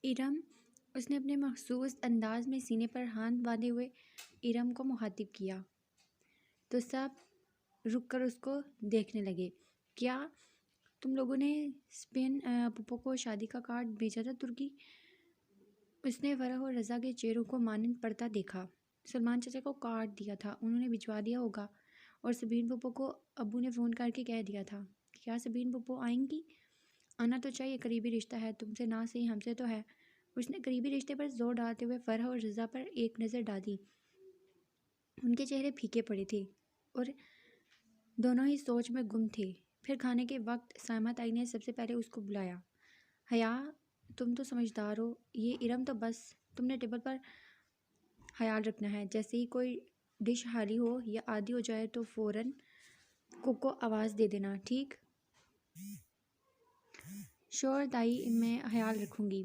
इरम, उसने अपने मखसूस अंदाज में सीने पर हाथ बांधे हुए इरम को मुखातिब किया तो सब रुक कर उसको देखने लगे। क्या तुम लोगों ने स्पेन पुप्पो को शादी का कार्ड भेजा था तुर्की? उसने फरह और रज़ा के चेहरों को मानंद पड़ता देखा। सलमान चाचा को कार्ड दिया था, उन्होंने भिजवा दिया होगा। और सबीन पुप्पो को अब्बू ने फ़ोन करके कह दिया था। क्या सबीन पुप्पो आएंगी? आना तो चाहिए, करीबी रिश्ता है, तुमसे ना सही हमसे तो है। उसने करीबी रिश्ते पर जोर डालते हुए फरह और रज़ा पर एक नज़र डाली। उनके चेहरे फीके पड़े थे और दोनों ही सोच में गुम थे। फिर खाने के वक्त सायमा ताई ने सबसे पहले उसको बुलाया। हया, तुम तो समझदार हो, ये इरम तो बस तुमने टेबल पर ख्याल रखना है। जैसे ही कोई डिश खाली हो या आधी हो जाए तो फ़ौरन कुक को आवाज़ दे देना, ठीक? श्योर ताई, मैं ख्याल रखूँगी।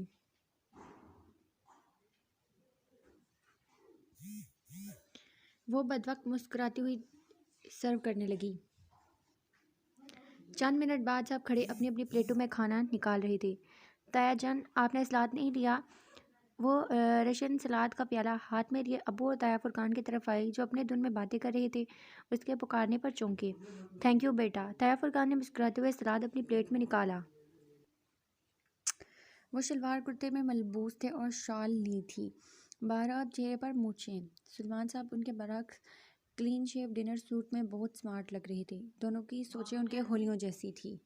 वो बदवक्त मुस्कुराती हुई सर्व करने लगी। चंद मिनट बाद सब खड़े अपनी अपनी प्लेटों में खाना निकाल रहे थे। ताया जान, आपने सलाद नहीं लिया? वो रशियन सलाद का प्याला हाथ में लिए अबू और ताया फुरकान की तरफ आई, जो अपने धुन में बातें कर रहे थे। उसके पुकारने पर चौंके। थैंक यू बेटा। ताया फुरकान ने मुस्कुराते हुए सलाद अपनी प्लेट में निकाला। वो शलवार कुर्ते में मलबूस थे और शॉल ली थी। बारात चेहरे पर मूछें। सलमान साहब उनके बरक्स क्लीन शेव डिनर सूट में बहुत स्मार्ट लग रहे थे। दोनों की सोचें उनके होलियों जैसी थी।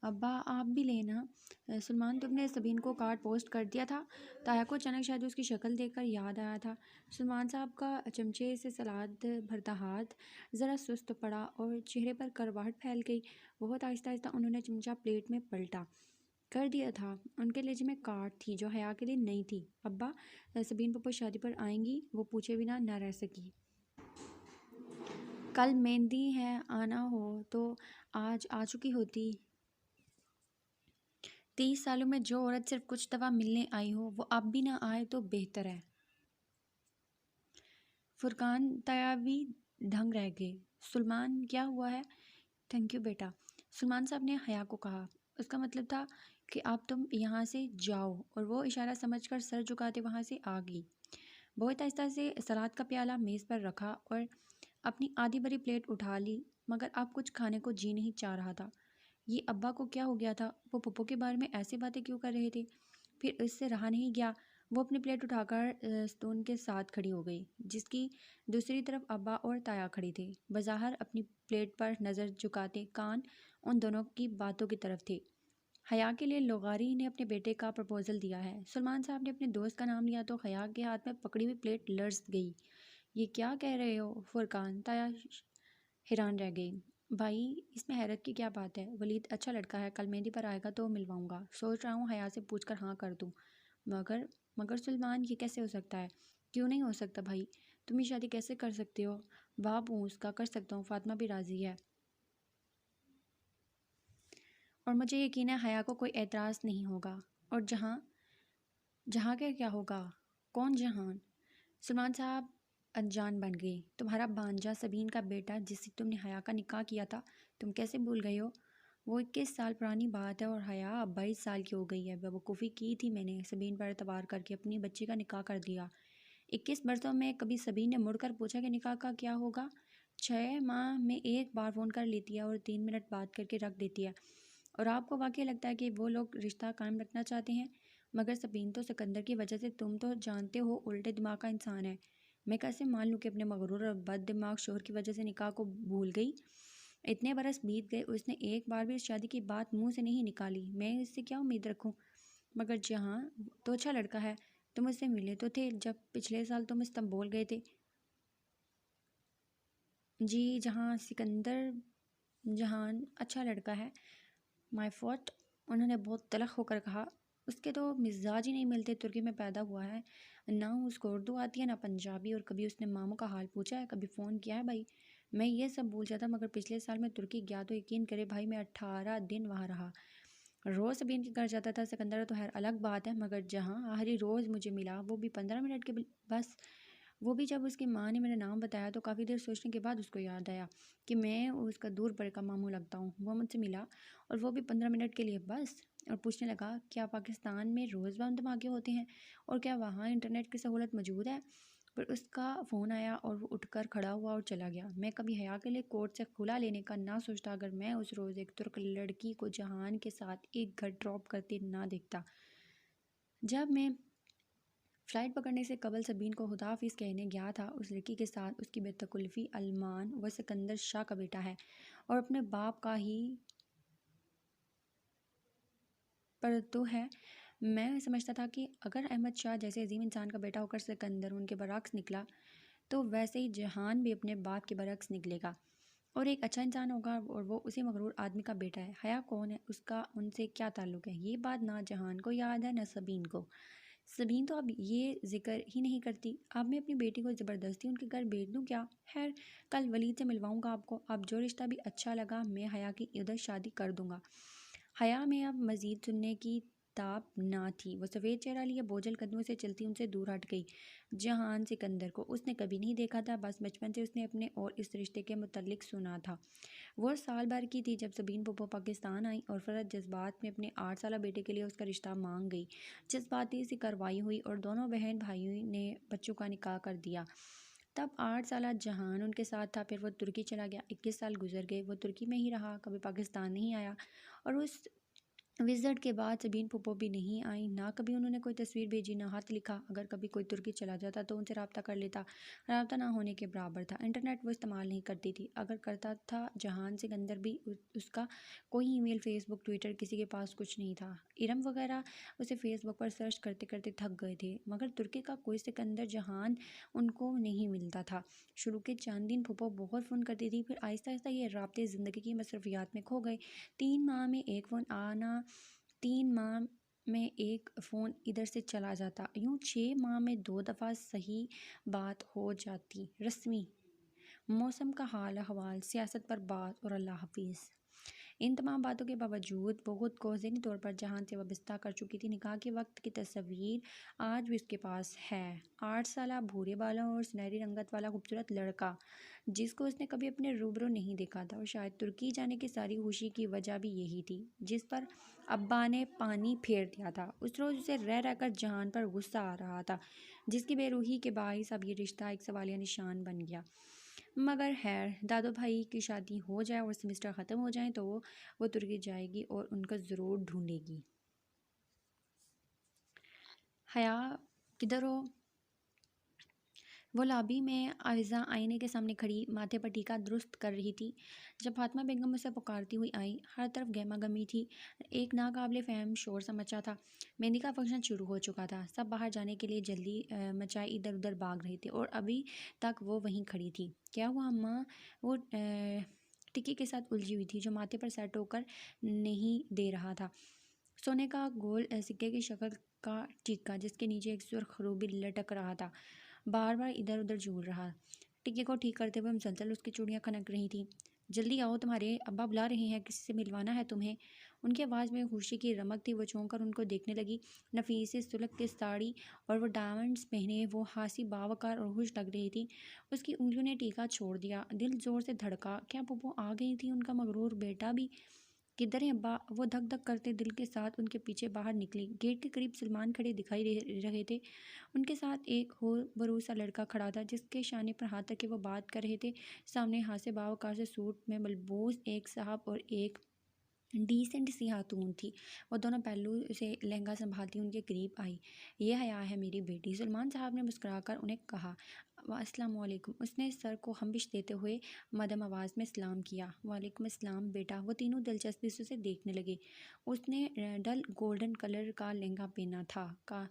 अब्बा, आप भी लेना। सलमान, तुमने सबीन को कार्ड पोस्ट कर दिया था? ताया को अचानक शायद उसकी शक्ल देखकर याद आया था। सलमान साहब का चमचे से सलाद भरता हाथ ज़रा सुस्त पड़ा और चेहरे पर करवाहट फैल गई। बहुत आहिस्ता आहिस्ता उन्होंने चमचा प्लेट में पलटा। कर दिया था। उनके लहजे में काट थी जो हया के लिए नहीं थी। अब्बा, सबीन पप्पू शादी पर आएंगी? वो पूछे बिना न रह सकी। कल मेहंदी है, आना हो तो आज आ चुकी होती। 30 सालों में जो औरत सिर्फ कुछ दफ़ा मिलने आई हो वो अब भी ना आए तो बेहतर है। फुरकान तायाबी ढंग रह गए। सुलमान, क्या हुआ है? थैंक यू बेटा, सलमान साहब ने हया को कहा। उसका मतलब था कि अब तुम यहाँ से जाओ, और वो इशारा समझकर सर झुकाते वहाँ से आ गई। बहुत आहिस्ता से सलाद का प्याला मेज़ पर रखा और अपनी आधी भरी प्लेट उठा ली, मगर अब कुछ खाने को जी नहीं चाह रहा था। ये अब्बा को क्या हो गया था? वो पप्पू के बारे में ऐसी बातें क्यों कर रहे थे? फिर इससे रहा नहीं गया। वो अपनी प्लेट उठाकर स्टून के साथ खड़ी हो गई, जिसकी दूसरी तरफ अब्बा और ताया खड़े थे। बज़ाहिर अपनी प्लेट पर नज़र झुकाते कान उन दोनों की बातों की तरफ थे। हया के लिए लोगारी ने अपने बेटे का प्रपोजल दिया है। सलमान साहब ने अपने दोस्त का नाम लिया तो हया के हाथ में पकड़ी हुई प्लेट लर्ज़ गई। ये क्या कह रहे हो फुरकान? ताया हैरान रह गई। भाई, इसमें हैरत की क्या बात है? वलीद अच्छा लड़का है, कल मेहंदी पर आएगा तो मिलवाऊंगा। सोच रहा हूँ हया से पूछकर हाँ कर दूँ। मगर मगर सलमान, ये कैसे हो सकता है? क्यों नहीं हो सकता भाई? तुम ये शादी कैसे कर सकते हो? बाप हूँ उसका, कर सकता हूँ, फातिमा भी राज़ी है। और मुझे यकीन है हया को कोई एतराज़ नहीं होगा। और जहाँ जहाँ के क्या होगा? कौन जहान? सलमान साहब अनजान बन गए। तुम्हारा भांजा सबीन का बेटा जिससे तुमने हया का निकाह किया था, तुम कैसे भूल गए हो? वो 21 साल पुरानी बात है और हया अब 22 साल की हो गई है। बेवकूफ़ी की थी मैंने, सबीन पर एतबार करके अपनी बच्ची का निकाह कर दिया। 21 बरसों में कभी सबीन ने मुड़कर पूछा कि निकाह का क्या होगा? 6 माह में एक बार फ़ोन कर लेती है और 3 मिनट बात करके रख देती है। और आपको वाकई लगता है कि वो लोग रिश्ता कायम रखना चाहते हैं? मगर सबीन तो सिकंदर की वजह से, तुम तो जानते हो, उल्टे दिमाग का इंसान है। मैं कैसे मान लूँ कि अपने मगरूर और बद दिमाग शोहर की वजह से निकाह को भूल गई? इतने बरस बीत गए, उसने एक बार भी इस शादी की बात मुंह से नहीं निकाली। मैं इससे क्या उम्मीद रखूं? मगर जहाँ तो अच्छा लड़का है। तुम उससे मिले तो थे जब पिछले साल तुम इस्तांबुल गए थे। जी जहाँ सिकंदर जहान अच्छा लड़का है। माय फॉल्ट, उन्होंने बहुत तलख होकर कहा। उसके तो मिजाज ही नहीं मिलते। तुर्की में पैदा हुआ है, ना उसको उर्दू आती है ना पंजाबी, और कभी उसने मामू का हाल पूछा है, कभी फ़ोन किया है? भाई, मैं ये सब भूल जाता, मगर पिछले साल मैं तुर्की गया तो यकीन करे भाई, मैं 18 दिन वहाँ रहा। रोज़ सबीन के घर जाता था। सिकंदर तो खैर अलग बात है, मगर जहाँ आखिरी रोज़ मुझे मिला वो भी 15 मिनट के बस। वो भी जब उसकी माँ ने मेरा नाम बताया तो काफ़ी देर सोचने के बाद उसको याद आया कि मैं उसका दूर पर का मामू लगता हूँ। वो मुझसे मिला और वो भी 15 मिनट के लिए बस। और पूछने लगा, क्या पाकिस्तान में रोज़ बम धमाके होते हैं और क्या वहाँ इंटरनेट की सहूलत मौजूद है? पर उसका फ़ोन आया और वो उठकर खड़ा हुआ और चला गया। मैं कभी हया के लिए कोर्ट से खुला लेने का ना सोचता अगर मैं उस रोज़ एक तुर्क लड़की को जहान के साथ एक घर ड्रॉप करते ना देखता। जब मैं फ़्लाइट पकड़ने से कबल सबीन को खुदाफिज़ कहने गया था, उस लड़की के साथ उसकी बेतकल्लुफ़ी अल्मान वह सिकंदर शाह का बेटा है और अपने बाप का ही पर तो है। मैं समझता था कि अगर अहमद शाह जैसे अजीम इंसान का बेटा होकर सिकंदर उनके बरअक्स निकला तो वैसे ही जहान भी अपने बाप के बरअक्स निकलेगा और एक अच्छा इंसान होगा और वो उसी मगरूर आदमी का बेटा है। हया कौन है, उसका उनसे क्या ताल्लुक़ है, ये बात ना जहान को याद है न सबीन को। सबीन तो अब ये जिक्र ही नहीं करती। अब मैं अपनी बेटी को ज़बरदस्ती उनके घर भेज दूँ क्या? खैर, कल वलीद से मिलवाऊँगा आपको। अब जो रिश्ता भी अच्छा लगा मैं हया की उधर शादी कर दूँगा। हया में अब मज़ीद सुनने की ताब ना थी। वो सफ़ेद चेहरा लिए बोझल कदमों से चलती उनसे दूर हट गई। जहान सिकंदर को उसने कभी नहीं देखा था, बस बचपन से उसने अपने और इस रिश्ते के मुतल्लिक सुना था। वो साल भर की थी जब सबीन पुप्पो पाकिस्तान आई और फ़रत जज्बात में अपने 8 साला बेटे के लिए उसका रिश्ता मांग गई। जज्बाती सी कार्रवाई हुई और दोनों बहन भाइयों ने बच्चों का निकाह कर दिया। तब 8 साला जहान उनके साथ था। फिर वो तुर्की चला गया। 21 साल गुजर गए। वो तुर्की में ही रहा, कभी पाकिस्तान नहीं आया और उस विज़िट के बाद सबीन पुप्पो भी नहीं आई। ना कभी उन्होंने कोई तस्वीर भेजी, ना हाथ लिखा। अगर कभी कोई तुर्की चला जाता तो उनसे रब्ता कर लेता। रब्ता ना होने के बराबर था। इंटरनेट वो इस्तेमाल नहीं करती थी। अगर करता था जहान सिकंदर भी उसका कोई ईमेल, फेसबुक, ट्विटर किसी के पास कुछ नहीं था। इरम वगैरह उसे फेसबुक पर सर्च करते करते थक गए थे, मगर तुर्की का कोई सिकंदर जहान उनको नहीं मिलता था। शुरू के चंद दिन पुप्पो बहुत फ़ोन करती थी, फिर आहिस्ता आहिस्ता ये राब्ते ज़िंदगी की मसरूफियात में खो गए। 3 माह में एक फ़ोन आना, 3 माह में एक फ़ोन इधर से चला जाता, यूँ 6 माह में 2 दफ़ा सही बात हो जाती। रस्मी मौसम का हाल अहवाल, सियासत पर बात और अल्लाह हाफिज़। इन तमाम बातों के बावजूद वो खुद को ज़हनी तौर पर जहान से वाबस्ता कर चुकी थी। निकाह के वक्त की तस्वीर आज भी उसके पास है। 8 साला भूरे बालों और सुनहरी रंगत वाला खूबसूरत लड़का जिसको उसने कभी अपने रूबरू नहीं देखा था और शायद तुर्की जाने की सारी खुशी की वजह भी यही थी, जिस पर अब्बा ने पानी फेर दिया था। उस रोज़ उसे रह रहकर जहान पर गुस्सा आ रहा था, जिसकी बेरूही के बाइस अब ये रिश्ता एक सवालिया निशान बन गया। मगर खैर, दादो भाई की शादी हो जाए और सेमेस्टर ख़त्म हो जाए तो वो तुर्की जाएगी और उनको ज़रूर ढूंढेगी। हया, किधर हो? वो लॉबी में आविज़ा आईने के सामने खड़ी माथे पर टीका दुरुस्त कर रही थी जब फातिमा बेगम उसे पुकारती हुई आई। हर तरफ गहमा गहमी थी। एक नाकाबिले फ़हम शोर सा मचा था। मेहंदी का फंक्शन शुरू हो चुका था। सब बाहर जाने के लिए जल्दी मचाए इधर उधर भाग रहे थे और अभी तक वो वहीं खड़ी थी। क्या हुआ अम्मा? वो टिक्की के साथ उलझी हुई थी जो माथे पर सेट होकर नहीं दे रहा था। सोने का गोल सिक्के की शक्ल का टिक्का जिसके नीचे एक सुर्ख रूबी लटक रहा था, बार बार इधर उधर झूल रहा। टिक्के को ठीक करते हुए मुसलसल उसकी चूड़ियाँ खनक रही थीं। जल्दी आओ, तुम्हारे अब्बा बुला रहे हैं, किसी से मिलवाना है तुम्हें। उनकी आवाज़ में खुशी की रमक थी। वो चौंक कर उनको देखने लगी। नफीस सुलग की साड़ी और वो डायमंड्स पहने वो हासी बावकार और खुश लग रही थी। उसकी उंगलियों ने टीका छोड़ दिया। दिल जोर से धड़का। क्या पुप्पो आ गई थी? उनका मगरूर बेटा भी? किधर है अब्बा? वो धक धक करते दिल के साथ उनके पीछे बाहर निकली। गेट के करीब सलमान खड़े दिखाई दे रहे थे। उनके साथ एक हो भरोसा लड़का खड़ा था जिसके शाने पर हाथ रखे वो बात कर रहे थे। सामने हाथ से बावकार से सूट में मलबूस एक साहब और एक डिसेंट सी खातून थी। वो दोनों पहलू से लहंगा संभालती उनके करीब आई। ये हया है मेरी बेटी, सलमान साहब ने मुस्कुराकर उन्हें कहा। अस्सलाम वालेकुम। उसने सर को हम्बिश देते हुए मध्यम आवाज़ में सलाम किया। वालेकुम अस्सलाम बेटा। वो तीनों दिलचस्पी से उसे देखने लगे। उसने डल गोल्डन कलर का लहंगा पहना था का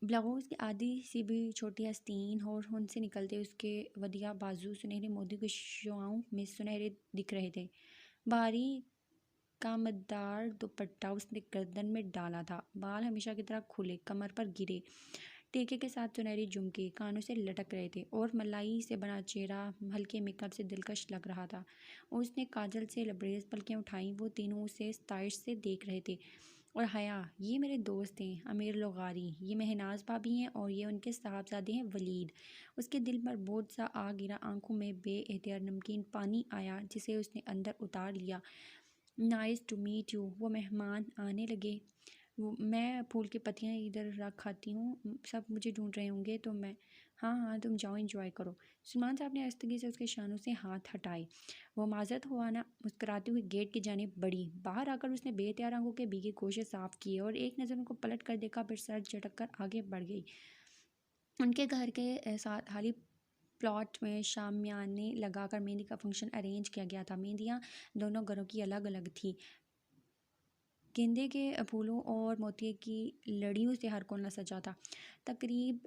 ब्लाउज की आधी सी भी छोटी आस्तीन और उनसे निकलते उसके वदिया बाजू सुनहरे मोती के शुआओं में सुनहरे दिख रहे थे। भारी कामतदार दुपट्टा उसने गर्दन में डाला था। बाल हमेशा की तरह खुले कमर पर गिरे, टीके के साथ सुनहरी झुमके कानों से लटक रहे थे और मलाई से बना चेहरा हल्के मेकअप से दिलकश लग रहा था। उसने काजल से लबरेज पलकें उठाई। वो तीनों उसे स्ताइश से देख रहे थे। और हया, ये मेरे दोस्त हैं अमीर लोगारी, ये महनाज भाभी हैं और ये उनके साहबजादे हैं वलीद। उसके दिल पर बोझ सा आ गिरा। आंखों में बेएहतियात नमकीन पानी आया जिसे उसने अंदर उतार लिया। Nice to meet you. वो मेहमान आने लगे। वो मैं फूल की पत्तियाँ इधर रख खाती हूँ, सब मुझे ढूंढ रहे होंगे तो मैं। हाँ हाँ, तुम जाओ एंजॉय करो। सलमान साहब ने आस्तगी से उसके शानों से हाथ हटाए। वो माजरत हुआ ना मुस्कुराती हुई गेट की जानिब बढ़ी। बाहर आकर उसने बेतहार आंखों के भीगे गोशे साफ किए और एक नज़र उनको पलट कर देखा, फिर सर झटक कर आगे बढ़ गई। उनके घर के साथ खाली प्लॉट में शामियाने लगाकर मेहंदी का फंक्शन अरेंज किया गया था। मेहंदियाँ दोनों घरों की अलग अलग थी। गेंदे के फूलों और मोतिये की लड़ियों से हर कोना सजा था। तकरीब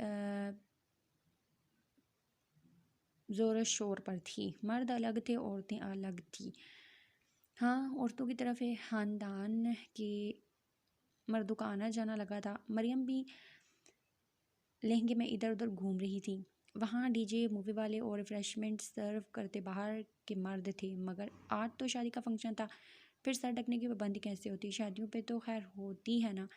ज़ोर शोर पर थी। मर्द अलग थे, औरतें अलग थी। हाँ, औरतों की तरफ ख़ानदान के मर्दों का आना जाना लगा था। मरियम भी लहंगे में इधर उधर घूम रही थी। वहाँ डीजे, मूवी वाले और रिफ्रेशमेंट सर्व करते बाहर के मर्द थे। मगर आज तो शादी का फंक्शन था, फिर सर ढकने की पाबंदी कैसे होती? शादियों पे तो खैर होती है ना।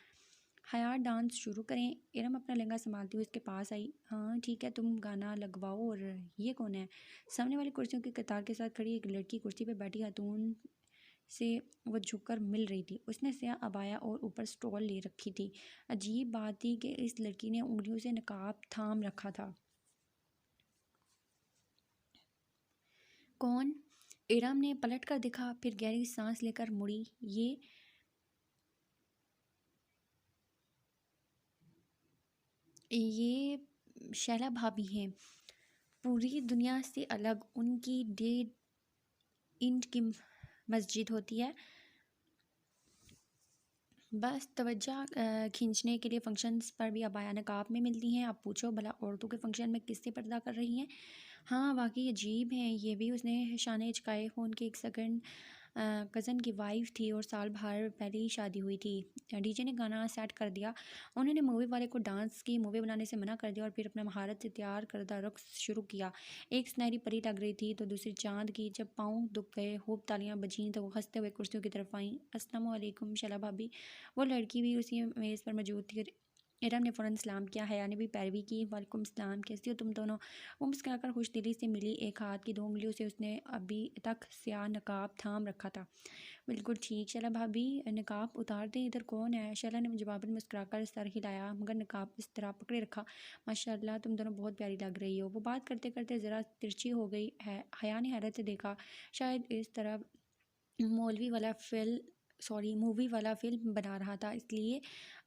हयात डांस शुरू करें? इरम अपना लहंगा संभालती हुई उसके पास आई। हाँ ठीक है, तुम गाना लगवाओ। और ये कौन है? सामने वाली कुर्सियों की कतार के साथ खड़ी एक लड़की कुर्सी पर बैठी खातून से वो झुककर मिल रही थी। उसने स्याह अबाया और ऊपर स्टॉल ले रखी थी। अजीब बात थी कि इस लड़की ने उंगलियों से नकाब थाम रखा था। कौन? इरम ने पलट कर देखा, फिर गहरी सांस लेकर मुड़ी। ये शैला भाभी हैं। पूरी दुनिया से अलग उनकी डेढ़ इंच की मस्जिद होती है। बस तवज्जो खींचने के लिए फंक्शंस पर भी अबाया नकाब में मिलती हैं। अब पूछो भला औरतों के फंक्शन में किससे पर्दा कर रही हैं? हाँ वाकई अजीब हैं ये भी। उसने शाने चुकाए। फ़ोन के एक सेकंड कज़न की वाइफ थी और साल भर पहले ही शादी हुई थी। डीजे ने गाना सेट कर दिया। उन्होंने मूवी वाले को डांस की मूवी बनाने से मना कर दिया और फिर अपना महारत से तैयार करदा रक्स शुरू किया। एक सुनहरी परी लग रही थी तो दूसरी चांद की। जब पाँव दुख गए, खूब तालियां बजीं तो वो हंसते हुए कुर्सियों की तरफ आईं। अस्सलाम वालेकुम शैला भाभी। वो लड़की भी उसी मेज़ पर मौजूद थी। इरम ने फ़ौरन सलाम किया। हया ने भी पैरवी की। वालेकुम सलाम, कैसी हो तुम दोनों? वो मुस्कुराकर खुश दिली से मिली। एक हाथ की 2 उंगलियों से उसने अभी तक स्याह नकाब थाम रखा था। बिल्कुल ठीक शैला भाभी, नकाब उतार दें। इधर कौन है? शैला ने जवाबन मुस्कुराकर सर हिलाया मगर नकाब इस तरह पकड़े रखा। माशाल्लाह तुम दोनों बहुत प्यारी लग रही हो। वो बात करते करते ज़रा तिरछी हो गई है। हया ने हैरत से देखा। शायद इस तरह मूवी वाला फिल्म बना रहा था, इसलिए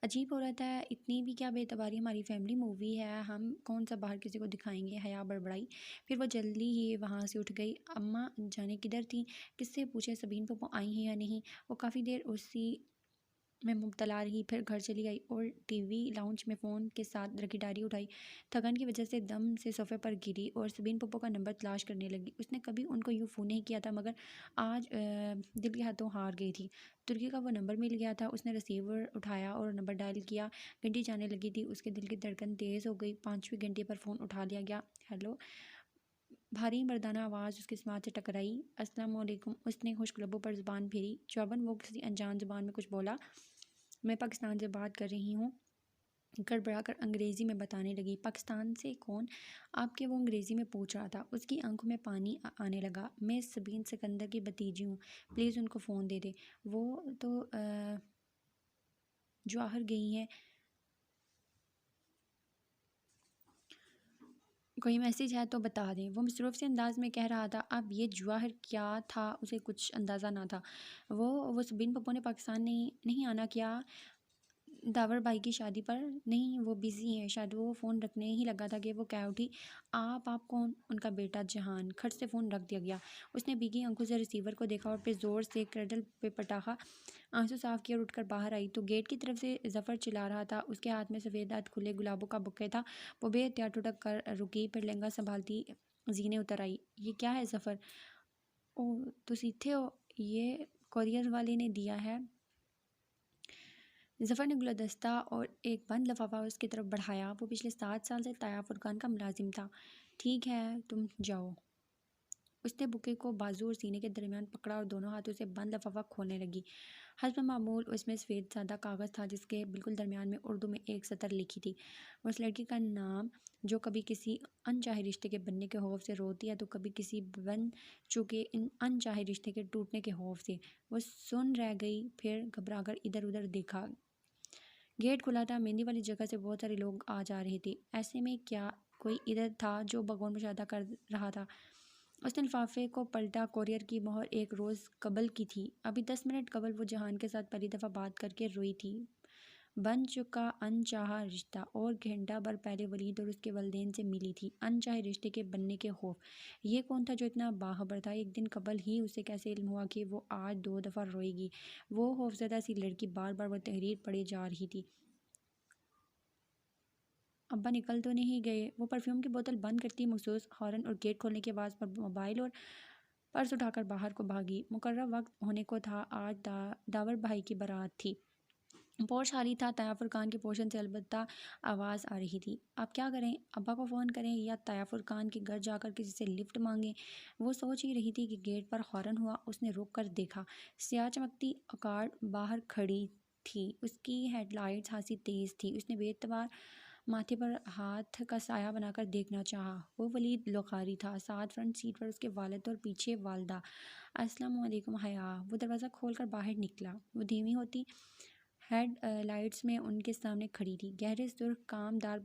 अजीब हो रहा था। इतनी भी क्या बेतबारी? हमारी फैमिली मूवी है, हम कौन सा बाहर किसी को दिखाएंगे? हया बड़बड़ाई। फिर वो जल्दी ही वहाँ से उठ गई। अम्मा जाने किधर थी? किससे पूछे सबिन पप्पो आई हैं या नहीं? वो काफ़ी देर उसी में मुब्तला रही, फिर घर चली गई और टीवी लाउंज में फ़ोन के साथ रखी डायरी उठाई। थकान की वजह से दम से सोफे पर गिरी और सबिन पप्पो का नंबर तलाश करने लगी। उसने कभी उनको यूँ फ़ोन नहीं किया था, मगर आज दिल के हाथों हार गई थी। तुर्की का वो नंबर मिल गया था। उसने रिसीवर उठाया और नंबर डायल किया। घंटी जाने लगी थी। उसके दिल की धड़कन तेज़ हो गई। 5वीं घंटे पर फ़ोन उठा लिया गया। हेलो। भारी मर्दाना आवाज़ उसके समाज से टकराई। अस्सलाम वालेकुम। उसने खुश्क लबों पर ज़ुबान फेरी। जवाबन वो किसी अनजान ज़ुबान में कुछ बोला। मैं पाकिस्तान से बात कर रही हूँ। गड़बड़ाकर अंग्रेज़ी में बताने लगी। पाकिस्तान से कौन? आपके? वो अंग्रेज़ी में पूछ रहा था। उसकी आंखों में पानी आने लगा। मैं सबीन सिकंदर की भतीजी हूँ, प्लीज़ उनको फ़ोन दे दे। वो तो जवाहर गई हैं। कोई मैसेज है तो बता दें, वो मसरूफ़ से अंदाज में कह रहा था। अब ये जवाहर क्या था उसे कुछ अंदाज़ा ना था। वो सबीन पप्पो ने पाकिस्तान नहीं नहीं आना क्या? दावर भाई की शादी पर? नहीं, वो बिज़ी हैं शायद। वो फ़ोन रखने ही लगा था कि वो कह उठी। आप कौन? उनका बेटा जहान। खट से फ़ोन रख दिया गया। उसने भीगी आंखों से रिसीवर को देखा और फिर ज़ोर से क्रडल पे पटाखा। आंसू साफ किए और उठकर बाहर आई तो गेट की तरफ से जफ़र चिल्ला रहा था। उसके हाथ में सफ़ेद हाथ खुले गुलाबों का बुके था। वो बेहतियात टुटक कर रुकी, फिर लहंगा संभालती जीने उतर आई। ये क्या है जफ़र? ओह तुसी इत्थे हो? ये कोरियर वाले ने दिया है। जफ़र ने गुलदस्ता और एक बंद लिफाफा उसकी तरफ बढ़ाया। वो पिछले 7 साल से ताया फुरकान का मुलाजिम था। ठीक है तुम जाओ। उसने बुके को बाजू और सीने के दरमियान पकड़ा और दोनों हाथों से बंद लिफाफा खोलने लगी। हस्ब मामूल उसमें सफ़ेद सादा कागज़ था जिसके बिल्कुल दरमियान में उर्दू में एक सतर लिखी थी। उस लड़की का नाम, जो कभी किसी अनचाहे रिश्ते के बनने के खौफ से रोती है तो कभी किसी बन चुके इन अनचाहे रिश्ते के टूटने के खौफ से। वो सुन रह गई, फिर घबराकर इधर उधर देखा। गेट खुला था। मेहंदी वाली जगह से बहुत सारे लोग आ जा रहे थे। ऐसे में क्या कोई इधर था जो भगवान मुशाहिदा कर रहा था। उसने लिफाफे को पलटा। कोरियर की मोहर एक रोज़ कबल की थी। अभी 10 मिनट कबल वो जहान के साथ पहली दफ़ा बात करके रोई थी। बन चुका अनचाहा रिश्ता, और घंटा भर पहले वलीद और उसके वालिदैन से मिली थी। अनचाहे रिश्ते के बनने के खौफ। ये कौन था जो इतना बाखबर था। एक दिन कबल ही उसे कैसे इल्म हुआ कि वो आज 2 दफ़ा रोएगी। वो खौफजदा सी लड़की बार बार वो तहरीर पढ़े जा रही थी। अब्बा निकल तो नहीं गए। वो परफ्यूम की बोतल बंद करती मखसूस हॉर्न और गेट खोलने की आवाज़ पर मोबाइल और पर्स उठाकर बाहर को भागी। मुकर्रर वक्त होने को था। आज दावर भाई की बारात थी। पोर्श खाली था। तयाफुर खान के पोर्शन से अलबत्ता आवाज़ आ रही थी। अब क्या करें, अब्बा को फ़ोन करें या तयाफुर खान के घर जाकर किसी से लिफ्ट मांगें। वो सोच ही रही थी कि गेट पर हॉर्न हुआ। उसने रुक कर देखा। स्याह चमकती अकार्ड बाहर खड़ी थी। उसकी हेडलाइट्स खासी तेज़ थी। उसने बेतबार माथे पर हाथ का साया बनाकर देखना चाहा। वो वलीद लुगारी था। साथ फ्रंट सीट पर उसके वालिद और पीछे वालदा। अस्सलाम वालेकुम हया। वो दरवाज़ा खोलकर बाहर निकला। वो धीमी होती हेड लाइट्स में उनके सामने खड़ी थी। गहरे सुर्ख कामदार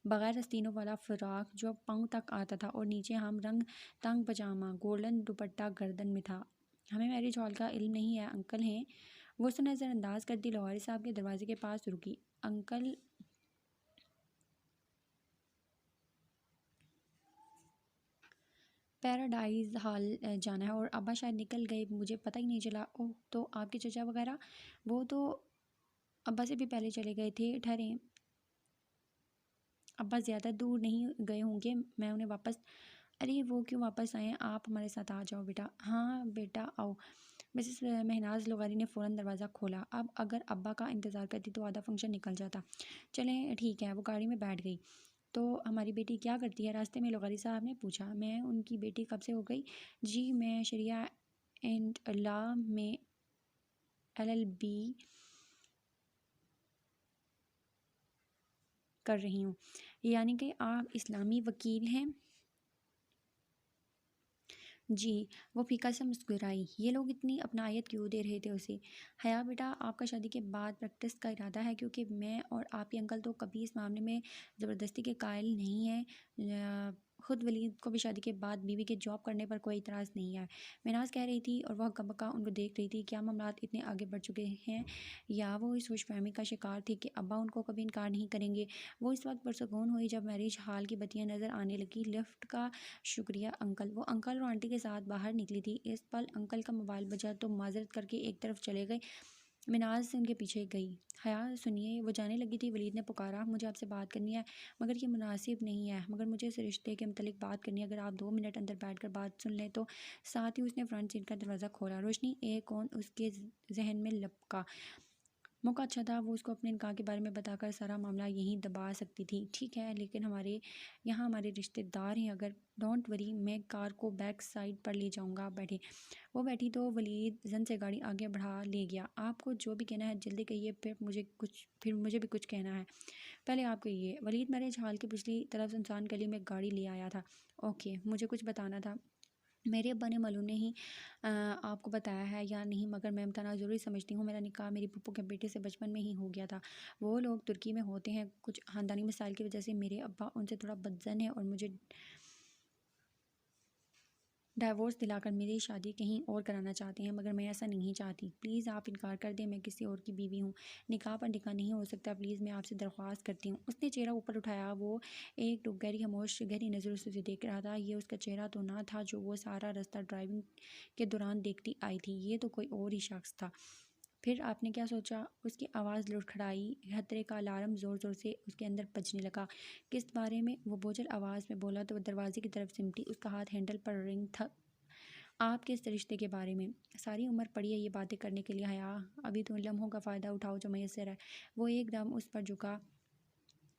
बगैर आस्तीनों वाला फ्राक जो पाँव तक आता था और नीचे हम रंग तंग पजामा, गोल्डन दुपट्टा गर्दन में था। हमें मैरिज हॉल का इल्म नहीं है, अंकल हैं। वो उसने नज़रअंदाज कर दी। लौहारी साहब के दरवाजे के पास रुकी। अंकल पैराडाइज हॉल जाना है और अब्बा शायद निकल गए, मुझे पता ही नहीं चला। ओह, तो आपके चचा वगैरह? वो तो अब्बा से भी पहले चले गए थे। ठहरें, अब्बा ज़्यादा दूर नहीं गए होंगे, मैं उन्हें वापस। अरे वो क्यों वापस आए हैं, आप हमारे साथ आ जाओ बेटा। हाँ बेटा आओ। मिसेस महनाज लोगारी ने फ़ौरन दरवाज़ा खोला। अब अगर अब्बा का इंतज़ार करती तो आधा फंक्शन निकल जाता। चलें ठीक है। वो गाड़ी में बैठ गई। तो हमारी बेटी क्या करती है? रास्ते में लोगारी साहब ने पूछा। मैं उनकी बेटी कब से हो गई? जी मैं शरिया एंड लॉ में LLB कर रही हूँ। यानी कि आप इस्लामी वकील हैं? जी। वो फीका सा मुस्कुराई। ये लोग इतनी अपनायत क्यों दे रहे थे उसे? हया बेटा, आपका शादी के बाद प्रैक्टिस का इरादा है? क्योंकि मैं और आपके अंकल तो कभी इस मामले में ज़बरदस्ती के कायल नहीं हैं। खुद वलीद को भी शादी के बाद बीवी के जॉब करने पर कोई इतराज़ नहीं है। महनाज कह रही थी और वह हक्का-बक्का उनको देख रही थी। क्या मामलात इतने आगे बढ़ चुके हैं या वो इस खुशफ़हमी का शिकार थी कि अब्बा उनको कभी इनकार नहीं करेंगे। वो इस वक्त पुरसुकून हुई जब मैरिज हॉल की बत्तियां नज़र आने लगी। लिफ्ट का शुक्रिया अंकल। वो अंकल और आंटी के साथ बाहर निकली थी। इस पल अंकल का मोबाइल बजा तो माजरत करके एक तरफ चले गए। मिनाज से उनके पीछे गई। हया सुनिए। वो जाने लगी थी। वलीद ने पुकारा, मुझे आपसे बात करनी है, मगर ये मुनासिब नहीं है। मगर मुझे इस रिश्ते के मतलब बात करनी है। अगर आप 2 मिनट अंदर बैठकर बात सुन लें तो। साथ ही उसने फ्रंट सीट का दरवाज़ा खोला। रोशनी एक कौन उसके जहन में लपका। मौका अच्छा था। वो उसको अपने निकाह के बारे में बताकर सारा मामला यहीं दबा सकती थी। ठीक है, लेकिन हमारे यहाँ हमारे रिश्तेदार हैं। अगर डोंट वरी, मैं कार को बैक साइड पर ले जाऊँगा, आप बैठे। वो बैठी तो वलीद जन से गाड़ी आगे बढ़ा ले गया। आपको जो भी कहना है जल्दी कहिए, फिर मुझे भी कुछ कहना है। पहले आप कहिए। वलीद मैरिज हॉल की पिछली तरफ सुनसान गली में गाड़ी ले आया था। ओके, मुझे कुछ बताना था। मेरे अब्बा ने मालूम नहीं आपको बताया है या नहीं, मगर मैं बताना ज़रूरी समझती हूँ। मेरा निकाह मेरी फूफो के बेटे से बचपन में ही हो गया था। वो लोग तुर्की में होते हैं। कुछ ख़ानदानी मसाइल की वजह से मेरे अब्बा उनसे थोड़ा बदज़न है और मुझे डाइवोर्स दिलाकर मेरी शादी कहीं और कराना चाहते हैं, मगर मैं ऐसा नहीं चाहती। प्लीज़ आप इनकार कर दें, मैं किसी और की बीवी हूँ। निकाह पर निकाह नहीं हो सकता। प्लीज़ मैं आपसे दरख्वास्त करती हूँ। उसने चेहरा ऊपर उठाया। वो एक गहरी खामोश गहरी नज़रों से उसे देख रहा था। ये उसका चेहरा तो ना था जो वो सारा रास्ता ड्राइविंग के दौरान देखती आई थी। ये तो कोई और ही शख्स था। फिर आपने क्या सोचा? उसकी आवाज़ लड़खड़ाई। खतरे का अलार्म ज़ोर ज़ोर से उसके अंदर बजने लगा। किस बारे में? वो बोझल आवाज़ में बोला तो वो दरवाजे की तरफ सिमटी। उसका हाथ हैंडल पर रिंग था। आपके इस रिश्ते के बारे में। सारी उम्र पड़ी है ये बातें करने के लिए हया। अभी तो उन लम्हों का फ़ायदा उठाओ जो मैसर है। वो एकदम उस पर झुका।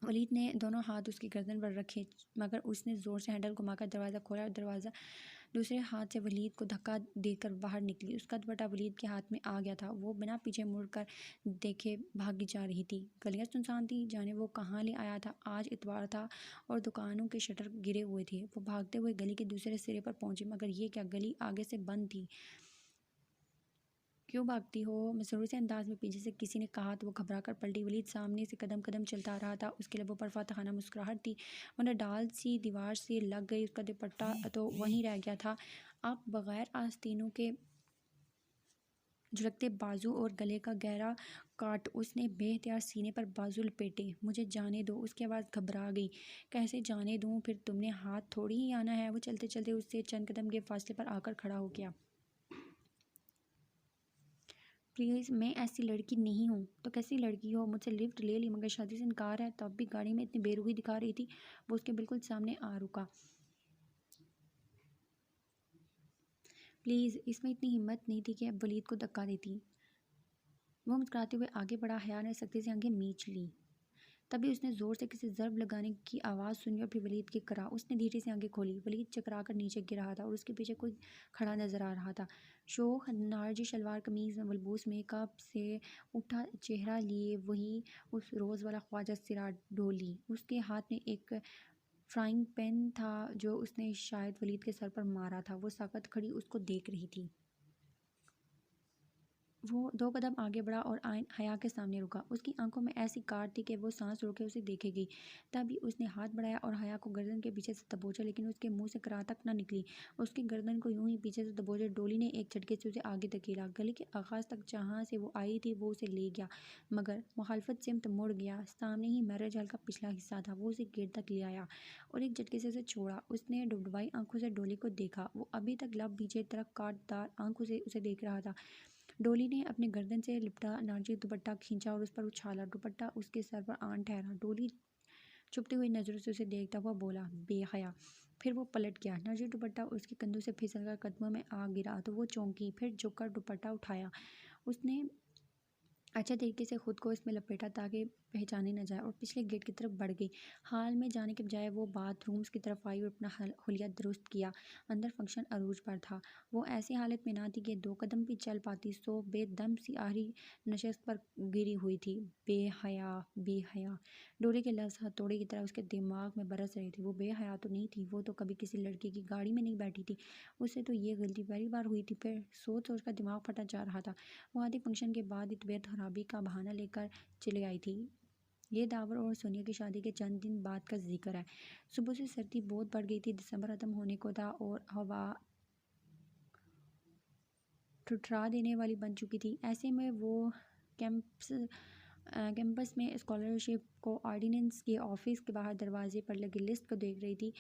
वलीद ने दोनों हाथ उसकी गर्दन पर रखे, मगर उसने ज़ोर से हैंडल घुमाकर दरवाज़ा खोला और दरवाज़ा दूसरे हाथ से वलीद को धक्का देकर बाहर निकली। उसका दुपट्टा वलीद के हाथ में आ गया था। वो बिना पीछे मुड़कर देखे भागी जा रही थी। गलियां सुनसान थी, जाने वो कहाँ ले आया था। आज इतवार था और दुकानों के शटर गिरे हुए थे। वो भागते हुए गली के दूसरे सिरे पर पहुंची, मगर ये क्या, गली आगे से बंद थी। क्यों भागती हो? मसरूर से अंदाज में पीछे से किसी ने कहा तो वो घबरा कर पलटी। वलीद सामने से कदम कदम चलता आ रहा था। उसके लबों पर फातहाना मुस्कुराहट थी, वरना डाल सी दीवार से लग गई। उसका दुपट्टा तो वहीं रह गया था। आप बगैर आस्तीनों के झुलकते बाजू और गले का गहरा काट। उसने बेहतियात सीने पर बाजू लपेटे। मुझे जाने दो। उसकी आवाज़ घबरा गई। कैसे जाने दूँ? फिर तुमने हाथ थोड़ी ही आना है। वो चलते चलते उससे चंद कदम के फासले पर आकर खड़ा हो गया। प्लीज़, मैं ऐसी लड़की नहीं हूँ। तो कैसी लड़की हो? मुझसे लिफ्ट ले ली, मगर शादी से इनकार है। तब भी गाड़ी में इतनी बेरुखी दिखा रही थी। वो उसके बिल्कुल सामने आ रुका। प्लीज़। इसमें इतनी हिम्मत नहीं थी कि अब वलीद को धक्का देती। वो मुस्कुराते हुए आगे बढ़ा। हया ने सख्ती से आंखें मीच ली। तभी उसने ज़ोर से किसी ज़र्ब लगाने की आवाज़ सुनी और फिर वलीद की करा। उसने धीरे से आंखें खोली। वलीद चकरा कर नीचे गिर रहा था और उसके पीछे कोई खड़ा नजर आ रहा था। शोख नारजी शलवार कमीज़ में मलबूस मेकअप से उठा चेहरा लिए वही उस रोज़ वाला ख्वाजा सिराज डोली। उसके हाथ में एक फ्राइंग पैन था जो उसने शायद वलीद के सर पर मारा था। वो साकत खड़ी उसको देख रही थी। वो 2 कदम आगे बढ़ा और हया के सामने रुका। उसकी आंखों में ऐसी काट थी कि वो सांस रोके उसे देखेगी। तभी उसने हाथ बढ़ाया और हया को गर्दन के पीछे से दबोचा, लेकिन उसके मुंह से कराह तक न निकली। उसकी गर्दन को यूं ही पीछे से दबोचे डोली ने एक झटके से उसे आगे धकेला। गली के आगाज तक जहां से वो आई थी वो उसे ले गया, मगर मुखालफत सिमत मुड़ गया। सामने ही मैरिज हॉल का पिछला हिस्सा था। वो उसे गेट तक ले आया और एक झटके से उसे छोड़ा। उसने डुबडुबाई आंखों से डोली को देखा। वो अभी तक लब पीछे तरफ काटदार आंखों से उसे देख रहा था। डोली ने अपने गर्दन से लिपटा नारंगी दुपट्टा खींचा और उस पर उछाला। दुपट्टा उसके सर पर आन ठहरा। डोली चुपती हुई नजरों से उसे देखता हुआ बोला, बेहया। फिर वो पलट गया। नारंगी दुपट्टा उसके कंधों से फिसलकर कदमों में आ गिरा तो वो चौंकी। फिर झुककर दुपट्टा उठाया। उसने अच्छे तरीके से खुद को इसमें लपेटा ताकि पहचाने न जाए और पिछले गेट की तरफ बढ़ गई। हाल में जाने के बजाय वो बाथरूम्स की तरफ आई और अपना हुलिया दुरुस्त किया। अंदर फंक्शन अरूज पर था। वो ऐसी हालत में ना थी कि 2 कदम भी चल पाती। सो बेदम सी आरी नशस्त पर गिरी हुई थी। बेहया, बेहया। डोरी के लफ्ज़ हथौड़े की तरह उसके दिमाग में बरस रहे थे। वो बेहया तो नहीं थी। वो तो कभी किसी लड़की की गाड़ी में नहीं बैठी थी। उससे तो ये गलती पहली बार हुई थी। फिर सोच सोच कर दिमाग फटा जा रहा था। वो आधे फंक्शन के बाद ही तबीयत खराबी का बहाना लेकर चली आई थी। ये दावर और सोनिया की शादी के चंद दिन बाद का जिक्र है। सुबह से सर्दी बहुत बढ़ गई थी। दिसंबर खत्म होने को था और हवा ठुठरा देने वाली बन चुकी थी। ऐसे में वो कैंपस में स्कॉलरशिप को ऑर्डिनेंस के ऑफिस के बाहर दरवाजे पर लगी लिस्ट को देख रही थी।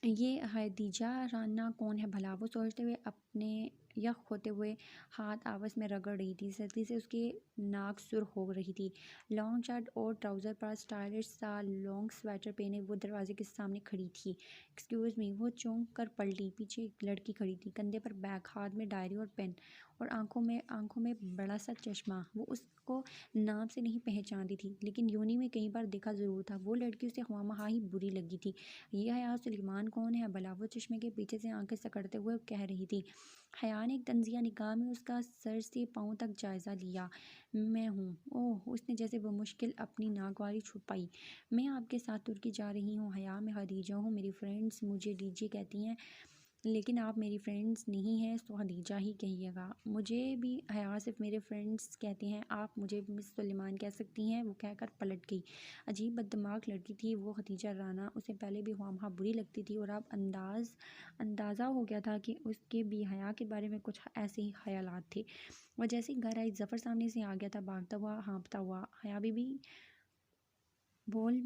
ये हदीजा राना कौन है भला? वो सोचते हुए अपने यख होते हुए हाथ आपस में रगड़ रही थी। सर्दी से उसकी नाक सुर्ख हो रही थी। लॉन्ग शर्ट और ट्राउज़र पर स्टाइलिश सा लॉन्ग स्वेटर पहने वो दरवाजे के सामने खड़ी थी। Excuse me. वो चौंक कर पलटी। पीछे एक लड़की खड़ी थी, कंधे पर बैग, हाथ में डायरी और पेन और आंखों में बड़ा सा चश्मा। वो उसको नाम से नहीं पहचानती थी, लेकिन यूनी में कई बार देखा ज़रूर था। वो लड़की उसे ख्वामखा ही बुरी लगी थी। ये हया सुलेमान कौन है भला? वो चश्मे के पीछे से आंखें सकड़ते हुए कह रही थी। हया ने एक तंजिया निगाह में उसका सर से पाँव तक जायज़ा लिया। मैं हूँ। ओह, उसने जैसे बमुश्किल अपनी नागवारी छुपाई। मैं आपके साथ तुर्की जा रही हूँ हया। मैं खदीजा हूँ। मेरी फ्रेंड्स मुझे डीजे कहती हैं, लेकिन आप मेरी फ्रेंड्स नहीं हैं तो खदीजा ही कहिएगा। मुझे भी हया सिर्फ मेरे फ्रेंड्स कहते हैं। आप मुझे मिस सुलेमान कह सकती हैं। वो कहकर पलट गई। अजीब बददिमाग लड़की थी वो खदीजा राना। उसे पहले भी ख्वामखा बुरी लगती थी और अब अंदाज़ा हो गया था कि उसके भी हया के बारे में कुछ ऐसे ही ख्यालात थे। वह जैसे ही घर आई, जफ़र सामने से आ गया था, भागता हुआ, हाँफता हुआ। हया बीबी बोल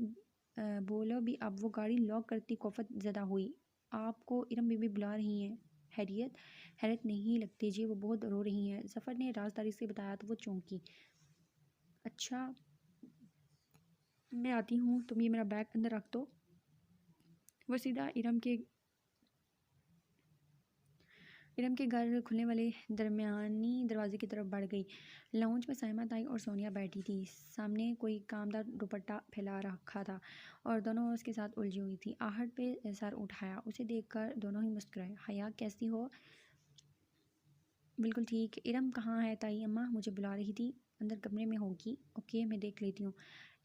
बोलो भी। अब वो गाड़ी लॉक करती खौफत ज़दा हुई। आपको इरम बीबी बुला रही हैं। हैरियत? हैरत नहीं लगती जी, वो बहुत रो रही हैं। जफ़र ने राजदारी से बताया तो वो चौंकी। अच्छा, मैं आती हूँ, तुम ये मेरा बैग अंदर रख दो। वो सीधा इरम के इरम के घर खुलने वाले दरमियानी दरवाजे की तरफ बढ़ गई। लाउंज में साइमा ताई और सोनिया बैठी थी। सामने कोई कामदार दुपट्टा फैला रखा था और दोनों उसके साथ उलझी हुई थी। आहट पे सर उठाया। उसे देखकर दोनों ही मुस्कुराए। हया कैसी हो? बिल्कुल ठीक। इरम कहाँ है ताई अम्मा? मुझे बुला रही थी। अंदर कमरे में होगी। ओके, मैं देख लेती हूँ।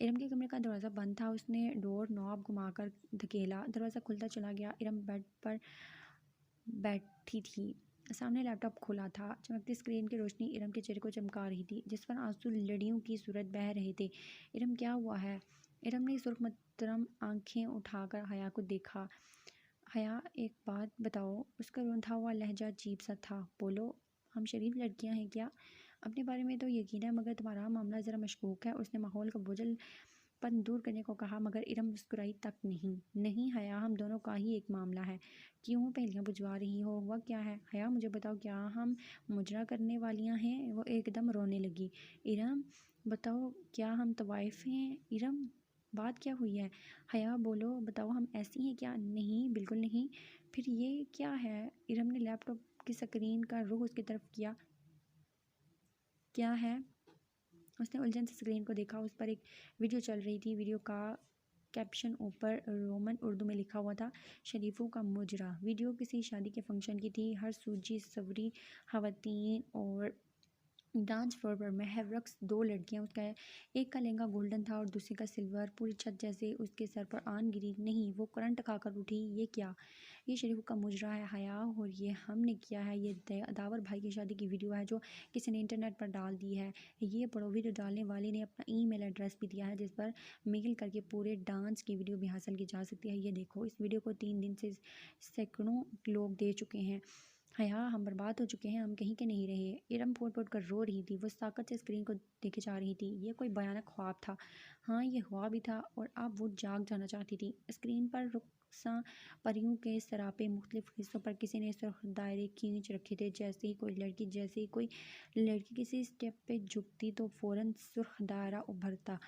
इरम के कमरे का दरवाज़ा बंद था। उसने डोर नॉब घुमाकर धकेला। दरवाज़ा खुलता चला गया। इरम बेड पर बैठी थी। सामने लैपटॉप खुला था। चमकती स्क्रीन की रोशनी इरम के चेहरे को चमका रही थी, जिस पर आंसू लड़ियों की सूरत बह रहे थे। इरम क्या हुआ है? इरम ने सुर्ख मतरम आंखें उठाकर हया को देखा। हया, एक बात बताओ। उसका रुंधा हुआ लहजा अजीब सा था। बोलो। हम शरीफ लड़कियां हैं क्या? अपने बारे में तो यकीन है, मगर तुम्हारा मामला ज़रा मशकूक है। उसने माहौल का बोझल पन दूर करने को कहा, मगर इरम मुस्कुराई तक नहीं। नहीं हया, हम दोनों का ही एक मामला है। क्यों पहेलियां बुझवा रही हो? हुआ क्या है? हया, मुझे बताओ, क्या हम मुजरा करने वालियां हैं? वो एकदम रोने लगी। इरम, बताओ, क्या हम तवाइफ हैं? इरम, बात क्या हुई है? हया, बोलो, बताओ, हम ऐसी हैं क्या? नहीं, बिल्कुल नहीं। फिर ये क्या है? इरम ने लैपटॉप की स्क्रीन का रुख उसकी तरफ किया। क्या है? उसने उलझन से स्क्रीन को देखा। उस पर एक वीडियो चल रही थी। वीडियो का कैप्शन ऊपर रोमन उर्दू में लिखा हुआ था, शरीफों का मुजरा। वीडियो किसी शादी के फंक्शन की थी। हर सूजी सवरी खवातीन और डांस फ्लोर पर महव रक्स दो लड़कियां। उसका एक का लहंगा गोल्डन था और दूसरी का सिल्वर। पूरी छत जैसे उसके सर पर आन गिरी। नहीं, वो करंट खाकर उठी। ये क्या? ये शरीफ का मुजरा है हया, और ये हमने किया है। ये दावर भाई की शादी की वीडियो है जो किसी ने इंटरनेट पर डाल दी है। ये पढ़ो, वीडियो डालने वाले ने अपना ईमेल एड्रेस भी दिया है, जिस पर मेल करके पूरे डांस की वीडियो भी हासिल की जा सकती है। ये देखो, इस वीडियो को 3 दिन से सैकड़ों लोग दे चुके हैं। हया, हम बर्बाद हो चुके हैं। हम कहीं के नहीं रहे। इरम फुट फुट कर रो रही थी। वो ताकत से स्क्रीन को देखे जा रही थी। ये कोई भयानक ख्वाब था। हाँ, ये ख्वाब ही था, और अब वो जाग जाना चाहती थी। स्क्रीन पर रुखसा परियों के सरापे मुख्तलिफ हिस्सों पर किसी ने सुर्ख दायरे खींच रखे थे। जैसे ही कोई लड़की किसी स्टेप पे झुकती तो फौरन सुर्ख दायरा उभरता।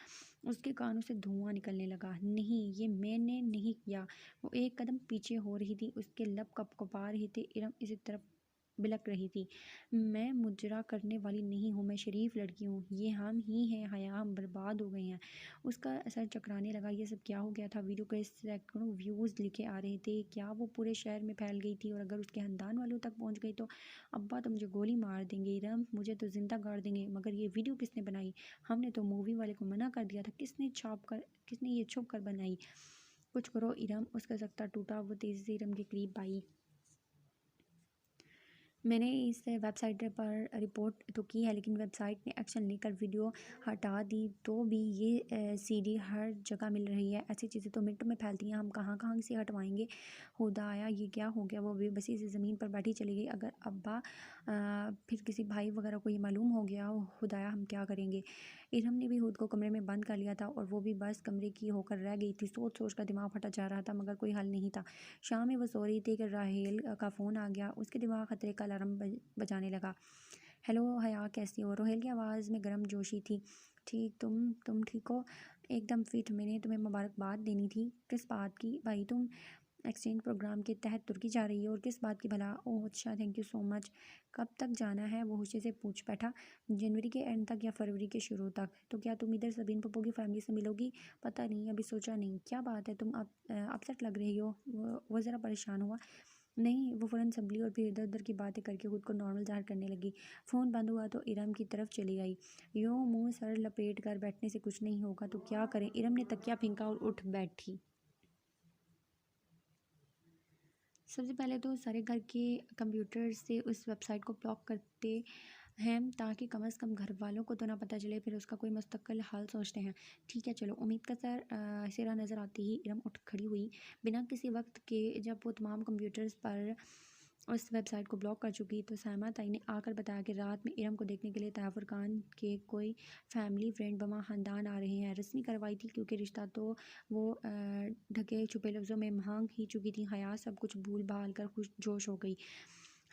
उसके कानों से धुआं निकलने लगा। नहीं, ये मैंने नहीं किया। वो एक कदम पीछे हो रही थी। उसके लब कँपा रहे थे। इरम इसी तरफ बिलक रही थी। मैं मुजरा करने वाली नहीं हूँ। मैं शरीफ लड़की हूँ। ये हम ही हैं हया, हम बर्बाद हो गए हैं। उसका सर चकराने लगा। ये सब क्या हो गया था? वीडियो के सैकड़ों व्यूज़ लिखे आ रहे थे। क्या वो पूरे शहर में फैल गई थी? और अगर उसके खानदान वालों तक पहुँच गई तो अब्बा तो मुझे गोली मार देंगे। इरम, मुझे तो जिंदा गाड़ देंगे। मगर ये वीडियो किसने बनाई? हमने तो मूवी वाले को मना कर दिया था। किसने ये छुप कर बनाई? कुछ करो इरम। उसका सख्ता टूटा। वो तेज़ी से इरम के करीब आई। मैंने इस वेबसाइट पर रिपोर्ट तो की है, लेकिन वेबसाइट ने एक्शन लेकर वीडियो हटा दी। तो भी ये सीडी हर जगह मिल रही है। ऐसी चीज़ें तो मिनटों में फैलती हैं। हम कहाँ कहाँ से हटवाएंगे? खुदाया, ये क्या हो गया? वो बेबसी से ज़मीन पर बैठी चली गई। अगर अब्बा फिर किसी भाई वगैरह को ये मालूम हो गया, खुदाया, हम क्या करेंगे? इरम ने भी खुद को कमरे में बंद कर लिया था, और वो भी बस कमरे की होकर रह गई थी। सोच सोच कर दिमाग फटा जा रहा था, मगर कोई हल नहीं था। शाम में वो सो रही थी कि राहेल का फ़ोन आ गया। उसके दिमाग खतरे का अलार्म बजाने लगा। हेलो हया, कैसी हो? रोहेल की आवाज़ में गर्म जोशी थी। ठीक, तुम ठीक हो? एकदम फिट। मैंने तुम्हें मुबारकबाद देनी थी। किस बात की? भाई, तुम एक्सचेंज प्रोग्राम के तहत तुर्की जा रही हो। और किस बात की भला? ओह अच्छा, थैंक यू सो मच। कब तक जाना है? वो खुशी से पूछ बैठा। जनवरी के एंड तक या फरवरी के शुरू तक। तो क्या तुम इधर सबीन पप्पू की फैमिली से मिलोगी? पता नहीं, अभी सोचा नहीं। क्या बात है, तुम अपसेट लग रही हो। वो ज़रा परेशान हुआ। नहीं, वो फ़ौरन संभली और फिर इधर उधर की बातें करके खुद को नॉर्मल ज़ाहिर करने लगी। फ़ोन बंद हुआ तो इरम की तरफ चली आई। यूँ मुंह सर लपेट कर बैठने से कुछ नहीं होगा तो क्या करें? इरम ने तकिया फेंका और उठ बैठी। सबसे पहले तो सारे घर के कंप्यूटर से उस वेबसाइट को ब्लॉक करते हैं, ताकि कम से कम घर वालों को तो ना पता चले। फिर उसका कोई मुस्तकिल हल सोचते हैं। ठीक है, चलो। उम्मीद का सिरा नज़र आते ही इरम उठ खड़ी हुई। बिना किसी वक्त के जब वो तमाम कंप्यूटर्स पर उस वेबसाइट को ब्लॉक कर चुकी, तो सायमा ताई ने आकर बताया कि रात में इरम को देखने के लिए तैफुर खान के कोई फैमिली फ्रेंड बमा ख़ानदान आ रहे हैं। रस्मी कार्रवाई थी, क्योंकि रिश्ता तो वो ढके छुपे लफ्ज़ों में मांग ही चुकी थी। हया सब कुछ भूल भाल कर खुश जोश हो गई।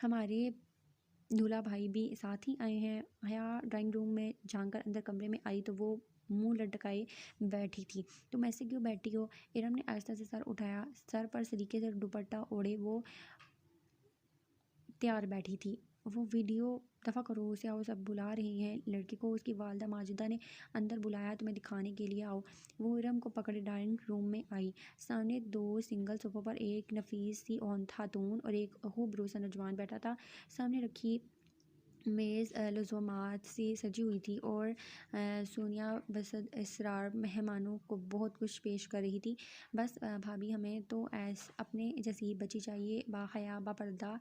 हमारे दूल्हा भाई भी साथ ही आए हैं। हया ड्राइंग रूम में झांक कर अंदर कमरे में आई तो वो मुंह लटकाए बैठी थी। तुम ऐसे क्यों बैठी हो? इरम ने आहिस्ता से सर उठाया। सर पर सलीके से दुपट्टा ओढ़े वो तैयार बैठी थी। वो वीडियो दफ़ा करो, उसे आओ, सब बुला रही हैं लड़की को। उसकी वालदा माजिदा ने अंदर बुलाया, तुम्हें दिखाने के लिए आओ। वो इरम को पकड़े डाइनिंग रूम में आई। सामने 2 सिंगल सोफ़ों पर एक नफीस सी औन खातून और एक खूबरू सा नौजवान बैठा था। सामने रखी मेज़ लज़ुमात से सजी हुई थी और सोनिया बसद इसरार मेहमानों को बहुत कुछ पेश कर रही थी। बस भाभी, हमें तो अपने जैसी ही बच्ची चाहिए, बाहया बापर्दा।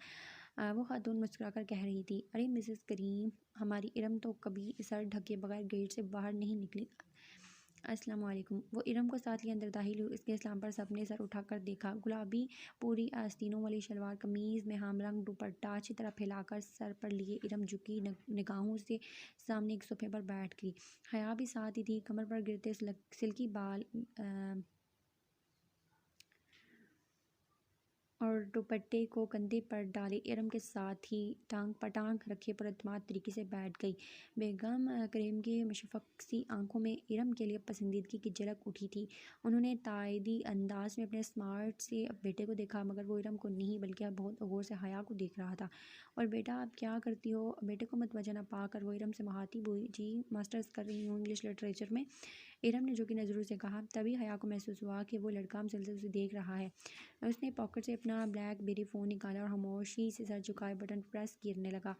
वो खातून मुस्कुराकर कह रही थी। अरे मिसेस करीम, हमारी इरम तो कभी सर ढके बगैर गेट से बाहर नहीं निकली। अस्सलाम वालेकुम। वो इरम को साथ लिए अंदर दाखिल हुई। इसके इस्लाम पर सबने सर उठाकर देखा। गुलाबी पूरी आस्तीनों वाली शलवार कमीज़ में हम रंग दुपट्टा अच्छी तरह फैलाकर सर पर लिए इरम झुकी निगाहों से सामने एक सोफे पर बैठ गई। हया भी साथ ही थी। कमर पर गिरते सिल्की बाल और दुपट्टे को कंधे पर डाले इरम के साथ ही टांग पटांग रखे पर एतमाद तरीके से बैठ गई। बेगम करीम की मुशफ़क़ सी आंखों में इरम के लिए पसंदीदगी की झलक उठी थी। उन्होंने तायदी अंदाज में अपने स्मार्ट से बेटे को देखा, मगर वो इरम को नहीं बल्कि अब बहुत गौर से हया को देख रहा था। और बेटा, आप क्या करती हो? बेटे को मतवजह न पाकर वो इरम से मुखातिब हुई। जी, मास्टर्स कर रही हूँ इंग्लिश लिटरेचर में, इरम ने जो कि नज़रों से कहा। तभी हया को महसूस हुआ कि वो लड़का मुसलसल उसे देख रहा है। उसने पॉकेट से अपना ब्लैकबेरी फ़ोन निकाला और खामोशी से सर झुकाए बटन प्रेस करने लगा।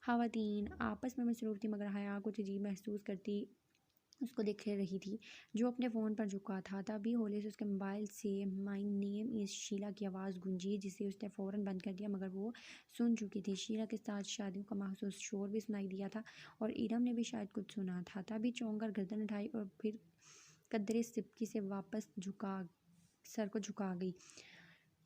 ख़वातीन आपस में मसरूफ़ थी, मगर हया कुछ अजीब महसूस करती उसको देख रही थी, जो अपने फ़ोन पर झुका था। तभी होले से उसके मोबाइल से माय नेम इज़ शीला की आवाज़ गूंजी, जिसे उसने फ़ौरन बंद कर दिया, मगर वो सुन चुकी थी। शीला के साथ शादियों का महसूस शोर भी सुनाई दिया था और इरम ने भी शायद कुछ सुना था। तभी चौंक कर गर्दन उठाई और फिर कदरे सिपकी से वापस सर को झुका गई।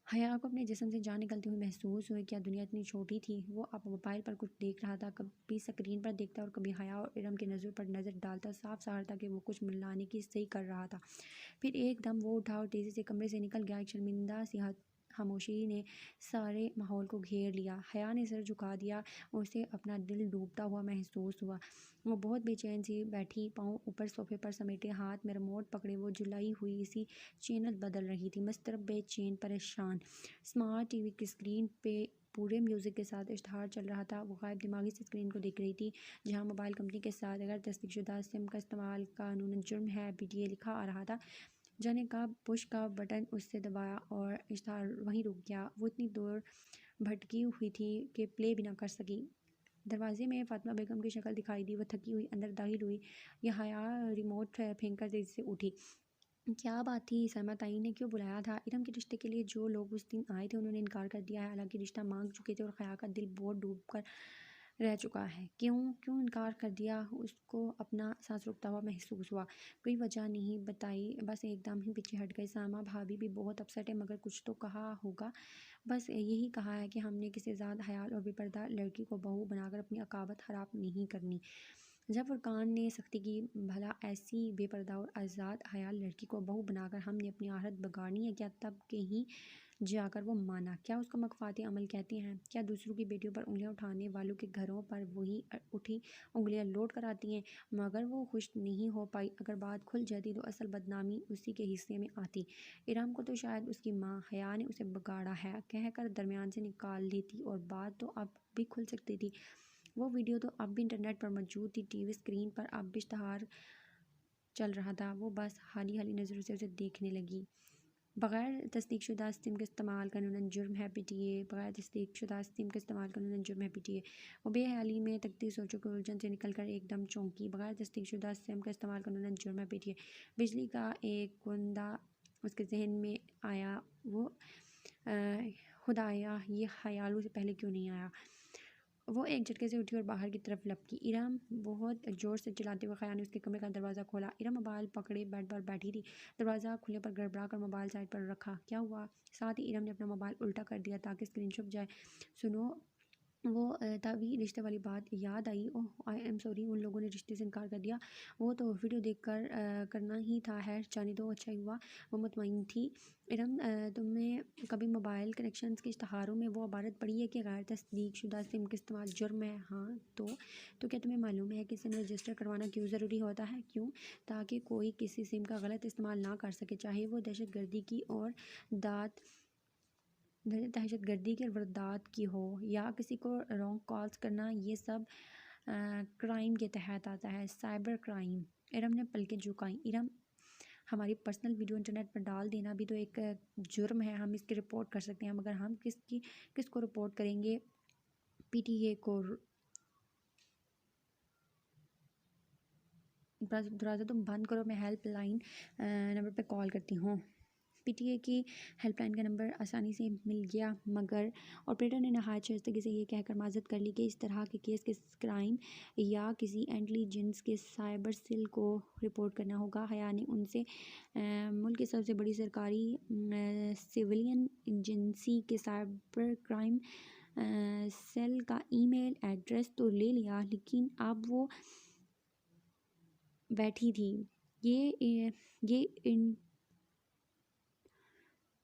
हया को अपने जिस्म से जान निकलती हुई महसूस हुई। क्या दुनिया इतनी छोटी थी? वो अब मोबाइल पर कुछ देख रहा था, कभी स्क्रीन पर देखता और कभी हया और इरम की नज़र पर नज़र डालता। साफ ज़ाहिर था कि वो कुछ मिलाने की सही कर रहा था। फिर एकदम वो उठा और तेज़ी से कमरे से निकल गया। एक शर्मिंदा सी खामोशी ने सारे माहौल को घेर लिया। हया ने सर झुका दिया। उसे अपना दिल डूबता हुआ महसूस हुआ। वो बहुत बेचैन सी बैठी, पाँव ऊपर सोफे पर समेटे, हाथ में रिमोट पकड़े वो झुलाई हुई सी चैनल बदल रही थी, मस्तरब बेचैन परेशान। स्मार्ट टीवी की स्क्रीन पे पूरे म्यूज़िक के साथ इश्तहार चल रहा था। वो गायब दिमागी से स्क्रीन को देख रही थी, जहाँ मोबाइल कंपनी के साथ गैर तस्दीकशुदा सिम का इस्तेमाल कानूनन जुर्म है, PTA लिखा आ रहा था। जाने का पुश का बटन उससे दबाया और इश्तहार वहीं रुक गया। वो इतनी दूर भटकी हुई थी कि प्ले भी ना कर सकी। दरवाजे में फातिमा बेगम की शक्ल दिखाई दी। वो थकी हुई अंदर दाखिल हुई। यह हया रिमोट फेंक कर तेजी से उठी। क्या बात थी? सलमा ताई ने क्यों बुलाया था? इरम के रिश्ते के लिए जो लोग उस दिन आए थे उन्होंने इनकार कर दिया है। हालांकि रिश्ता मांग चुके थे और हया का दिल बहुत डूब कर रह चुका है। क्यों क्यों इनकार कर दिया? उसको अपना सांस रुकता हुआ महसूस हुआ। कोई वजह नहीं बताई, बस एकदम ही पीछे हट गई। सामा भाभी भी बहुत अपसेट है, मगर कुछ तो कहा होगा। बस यही कहा है कि हमने किसी ज़ात हयाल और बेपर्दा लड़की को बहू बनाकर अपनी अकाबत ख़राब नहीं करनी। जब फुरकान ने सख्ती की, भला ऐसी बेपर्दा और आज़ाद हयाल लड़की को बहू बनाकर हमने अपनी आहरत बिगाड़नी है क्या? तब के ही जाकर वो माना। क्या उसको मकफ़ाती अमल कहते हैं? क्या दूसरों की बेटियों पर उंगलियां उठाने वालों के घरों पर वही उठी उंगलियां लौट कर आती हैं? मगर वो खुश नहीं हो पाई। अगर बात खुल जाती तो असल बदनामी उसी के हिस्से में आती। इरम को तो शायद उसकी माँ हया ने उसे बिगाड़ा है कहकर दरमियान से निकाल लेती और बात तो अब भी खुल सकती थी। वो वीडियो तो अब भी इंटरनेट पर मौजूद थी। टीवी स्क्रीन पर अब भी इश्तहार चल रहा था। वो बस हाली हाली नज़रों से उसे देखने लगी। बग़ैर तस्दीकशुदा सिम के इस्तेमाल कानूनन जुर्म है, PTA। बग़ैर तस्दीकशुदा सिम के इस्तेमाल कानूनन जुर्म है, PTA। वो बेहाली में तकती सोचों की उलझन से निकलकर एकदम चौंकी। बग़ैर तस्दीकशुदा सिम का इस्तेमाल कानूनन जुर्म है, PTA। बिजली का एक कुंदा उसके जहन में आया। वो खुदाया, ये ख़याल उसे पहले क्यों नहीं आया? वो एक झटके से उठी और बाहर की तरफ लपकी। इरम, बहुत ज़ोर से चिल्लाते हुए खया ने उसके कमरे का दरवाज़ा खोला। इरम मोबाइल पकड़े बेड पर बैठी थी। दरवाज़ा खुलने पर गड़बड़ा कर मोबाइल साइड पर रखा। क्या हुआ? साथ ही इरम ने अपना मोबाइल उल्टा कर दिया ताकि स्क्रीन छुप जाए। सुनो, वो तभी रिश्ते वाली बात याद आई। ओह, आई एम सॉरी, उन लोगों ने रिश्ते से इनकार कर दिया। वो तो वीडियो देखकर करना ही था। खैर, जाने दो, अच्छा ही हुआ। वो मुतमईन थी। इरम, तुमने कभी मोबाइल कनेक्शंस के इश्तहारों में वो इबारत पढ़ी है कि गैर तस्दीकशुदा सिम का इस्तेमाल जुर्म है? हाँ, तो क्या तुम्हें मालूम है कि सिम रजिस्टर करवाना क्यों ज़रूरी होता है? क्यों? ताकि कोई किसी सिम का गलत इस्तेमाल ना कर सके, चाहे वो दहशत गर्दी की और दात दहशतगर्दी की वारदात की हो या किसी को रॉन्ग कॉल्स करना, ये सब क्राइम के तहत आता है, साइबर क्राइम। इरम ने पलकें झुकाई। इरम, हमारी पर्सनल वीडियो इंटरनेट पर डाल देना भी तो एक जुर्म है, हम इसकी रिपोर्ट कर सकते हैं, मगर हम किसको रिपोर्ट करेंगे? पीटीए को। दरवाज़ा तुम बंद करो, मैं हेल्पलाइन नंबर पे कॉल करती हूँ। पीटीए की हेल्पलाइन का नंबर आसानी से मिल गया, मगर ऑपरेटर ने नहायत शर्तगी से ये कहकर माजरत कर ली कि इस तरह के केस किस क्राइम या किसी इंटेलिजेंस के साइबर सेल को रिपोर्ट करना होगा। हया ने उनसे मुल्क की सबसे बड़ी सरकारी सिविलियन एजेंसी के साइबर क्राइम सेल का ईमेल एड्रेस तो ले लिया, लेकिन अब वो बैठी थी। ये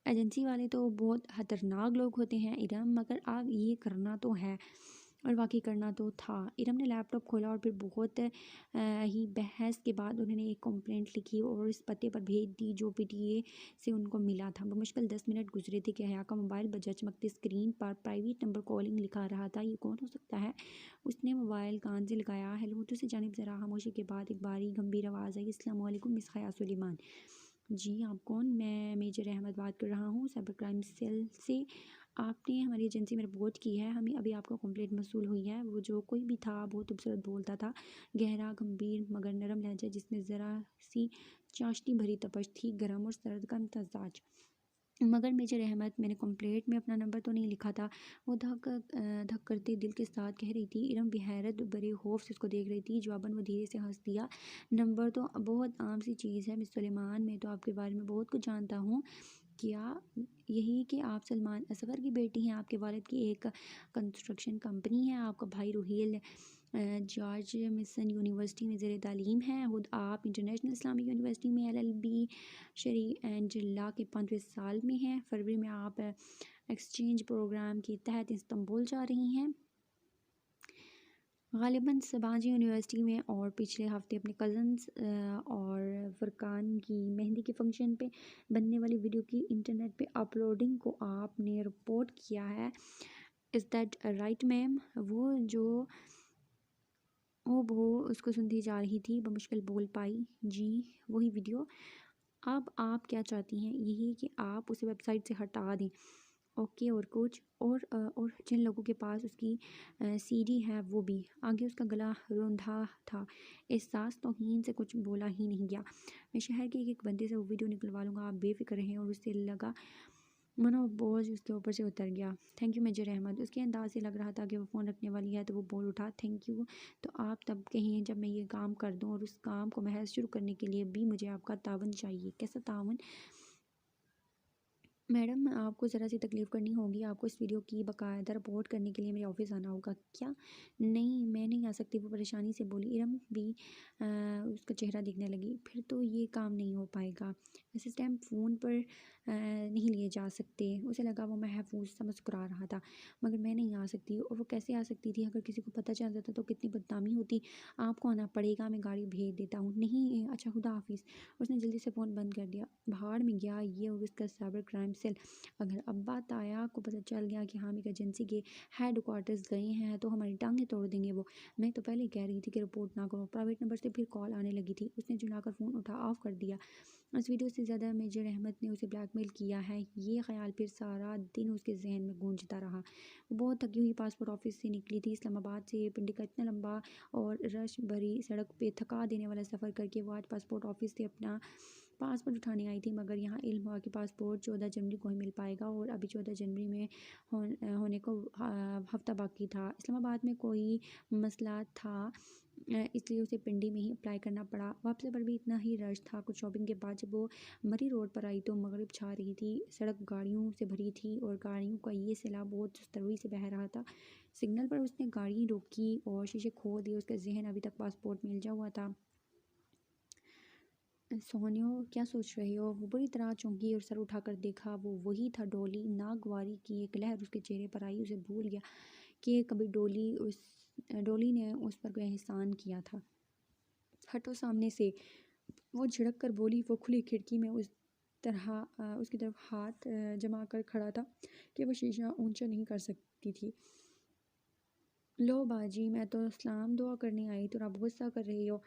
एजेंसी वाले तो बहुत ख़तरनाक लोग होते हैं इरम, मगर अब ये करना तो है, और वाकई करना तो था। इरम ने लैपटॉप खोला और फिर बहुत ही बहस के बाद उन्होंने एक कंप्लेंट लिखी और इस पते पर भेज दी जो पीटीए से उनको मिला था। बमुश्किल 10 मिनट गुजरे थे कि हया का मोबाइल बजा। चमकती स्क्रीन पर प्राइवेट नंबर कॉलिंग लिखा रहा था। ये कौन हो सकता है? उसने मोबाइल कान से लगाया। हेलो तो से जानिब ज़रा खामोशी के बाद एक बारी गंभीर आवाज़ आई। अस्सलाम वालेकुम मिस हया सुलेमान। जी आप कौन? मैं मेजर अहमद बात कर रहा हूँ, साइबर क्राइम सेल से। आपने हमारी एजेंसी में रिपोर्ट की है, हमें अभी आपको कंप्लेंट मसूल हुई है। वो जो कोई भी था बहुत खूबसूरत बोलता था, गहरा गंभीर मगर नरम लहजा जिसमें ज़रा सी चाशनी भरी तपश थी, गर्म और सर्द का इम्तजाज। मगर मेजर अहमद, मैंने कंप्लेंट में अपना नंबर तो नहीं लिखा था, वो धक करते दिल के साथ कह रही थी। इरम बेहद बड़े खौफ से उसको देख रही थी। जवाबन वो धीरे से हंस दिया। नंबर तो बहुत आम सी चीज़ है मिस सुलेमान, मैं तो आपके बारे में बहुत कुछ जानता हूँ। क्या यही कि आप सलमान असगर की बेटी हैं? आपके वालिद की एक कंस्ट्रक्शन कंपनी है, आपका भाई रूहील जॉर्ज मिशन यूनिवर्सिटी में ज़ेर तालीम है, खुद आप इंटरनेशनल इस्लामिक यूनिवर्सिटी में एलएलबी शरी एंड लॉ के 5वें साल में हैं। फरवरी में आप एक्सचेंज प्रोग्राम के तहत इस्तांबुल जा रही हैं, गालिबन सबाजी यूनिवर्सिटी में, और पिछले हफ्ते अपने कज़न्स और फरकान की मेहंदी के फंक्शन पे बनने वाली वीडियो की इंटरनेट पे अपलोडिंग को आपने रिपोर्ट किया है। Is that right ma'am? वो उसको सुनती जा रही थी, बमुश्किल बोल पाई। जी वही वीडियो। अब आप क्या चाहती हैं? यही कि आप उसे वेबसाइट से हटा दें? ओके, और कुछ? और जिन लोगों के पास उसकी सीडी है वो भी। आगे उसका गला रुंधा था, एहसास तौहीन से कुछ बोला ही नहीं गया। मैं शहर के एक बंदे से वो वीडियो निकलवा लूँगा, आप बेफिक्र रहें। और उससे लगा मनो बोझ उसके ऊपर से उतर गया। Thank you major Ahmad. उसके अंदाज से लग रहा था कि वो फ़ोन रखने वाली है, तो वो बोल उठा, थैंक यू तो आप तब कहिए जब मैं ये काम कर दूँ, और उस काम को महज शुरू करने के लिए भी मुझे आपका तावन चाहिए। कैसा तावन? मैडम आपको ज़रा सी तकलीफ़ करनी होगी, आपको इस वीडियो की बाकायदा रिपोर्ट करने के लिए मेरे ऑफिस आना होगा। क्या? नहीं मैं नहीं आ सकती, वो परेशानी से बोली। इरम भी उसका चेहरा दिखने लगी। फिर तो ये काम नहीं हो पाएगा, ऐसे स्टैम्प फ़ोन पर नहीं लिए जा सकते। उसे लगा वो महफूज सा मुस्कुरा रहा था। मगर मैं नहीं आ सकती। और वो कैसे आ सकती थी? अगर किसी को पता चल जाता तो कितनी बदनामी होती। आपको आना पड़ेगा, मैं गाड़ी भेज देता हूँ। नहीं अच्छा खुदा हाफिज़। उसने जल्दी से फ़ोन बंद कर दिया। भाड़ में गया ये और उसका साइबर क्राइम सेल। अगर अब्बा ताया को पता चल गया कि हम एक एजेंसी के हेड क्वार्टर्स गए हैं तो हमारी टांगें तोड़ देंगे वो। मैं तो पहले ही कह रही थी कि रिपोर्ट ना करो। प्राइवेट नंबर से फिर कॉल आने लगी थी। उसने झुलाकर फ़ोन ऑफ कर दिया। इस वीडियो से ज़्यादा मेजर अहमद ने उसे ब्लैकमेल किया है, ये ख्याल फिर सारा दिन उसके जहन में गूंजता रहा। वो बहुत थकी हुई पासपोर्ट ऑफिस से निकली थी। इस्लामाबाद से पिंडी का इतना लंबा और रश भरी सड़क पे थका देने वाला सफ़र करके वो आज पासपोर्ट ऑफिस से अपना पासपोर्ट उठाने आई थी। मगर यहाँ इल्म हुआ कि पासपोर्ट 14 जनवरी को ही मिल पाएगा, और अभी 14 जनवरी में होने को हफ्ता बाकी था। इस्लामाबाद में कोई मसला था, इसलिए उसे पिंडी में ही अप्लाई करना पड़ा। वापसी पर भी इतना ही रश था। कुछ शॉपिंग के बाद जब वो मरी रोड पर आई तो मगरिब छा रही थी। सड़क गाड़ियों से भरी थी और गाड़ियों का ये सैलाब बहुत सुस्तरवी से बह रहा था। सिग्नल पर उसने गाड़ी रोकी और शीशे खोल दिए। उसका जहन अभी तक पासपोर्ट में उलझा हुआ था। सोनियो क्या सोच रही हो? वो बुरी तरह चौंकी और सर उठाकर देखा। वो वही था डॉली। नागवारी की एक लहर उसके चेहरे पर आई। उसे भूल गया कि कभी डॉली ने उस पर कोई एहसान किया था। हटो सामने से, वो झिड़क कर बोली। वो खुली खिड़की में उसकी तरफ हाथ जमा कर खड़ा था कि वो शीशा ऊंचा नहीं कर सकती थी। लो बाजी, मैं तो सलाम दुआ करने आई तो आप गुस्सा कर रही हो।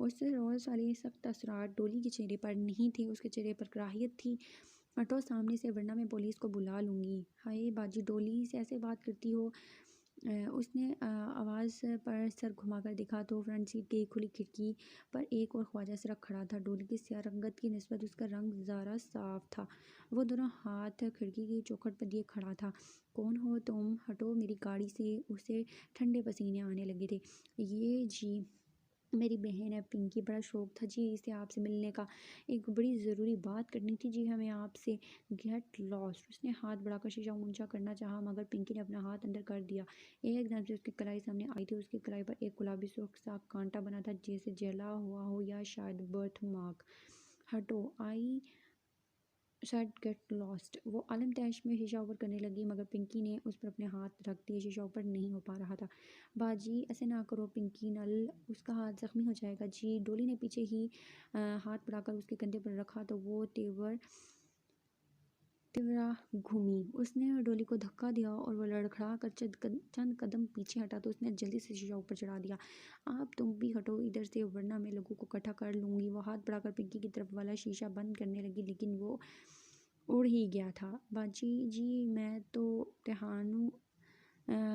उससे रोज़ वाले सख्त असरात डोली के चेहरे पर नहीं थे, उसके चेहरे पर कराहियत थी। हटो सामने से, वरना मैं पुलिस को बुला लूँगी। हाय बाजी, डोली से ऐसे बात करती हो? उसने आवाज़ पर सर घुमाकर देखा तो फ्रंट सीट की खुली खिड़की पर एक और ख्वाजा सर खड़ा था। डोली की स्याह रंगत की निस्बत उसका रंग ज़रा साफ था। वो दोनों हाथ खिड़की की चौखट पर दिए खड़ा था। कौन हो तुम? हटो मेरी गाड़ी से। उसे ठंडे पसीने आने लगे थे। ये जी मेरी बहन है पिंकी, बड़ा शौक था जी इसे आपसे मिलने का। एक बड़ी ज़रूरी बात करनी थी जी हमें आपसे। Get lost. उसने हाथ बढ़ाकर शीशा ऊंचा करना चाहा, मगर पिंकी ने अपना हाथ अंदर कर दिया। एकदम से उसकी कलाई सामने आई थी। उसकी कलाई पर एक गुलाबी सुर्ख सा कांटा बना था, जैसे जला हुआ हो या शायद बर्थ मार्क। हटो, आई शायद गेट लॉस्ट। वो आलम तैश में शीशा ऊपर करने लगी, मगर पिंकी ने उस पर अपने हाथ रख दिए। शीशा ऊपर नहीं हो पा रहा था। बाजी ऐसे ना करो पिंकी, नल उसका हाथ जख्मी हो जाएगा जी। डोली ने पीछे ही हाथ बढ़ाकर उसके कंधे पर रखा तो वो तिवरा घूमी। उसने डोली को धक्का दिया और वो लड़खड़ा कर चंद कदम पीछे हटा तो उसने जल्दी से शीशा ऊपर चढ़ा दिया। आप तुम भी हटो इधर से, वरना मैं लोगों को इकट्ठा कर लूँगी। वो हाथ बढ़ाकर पिंकी की तरफ वाला शीशा बंद करने लगी, लेकिन वो उड़ ही गया था। बाजी जी, मैं तो तिहानू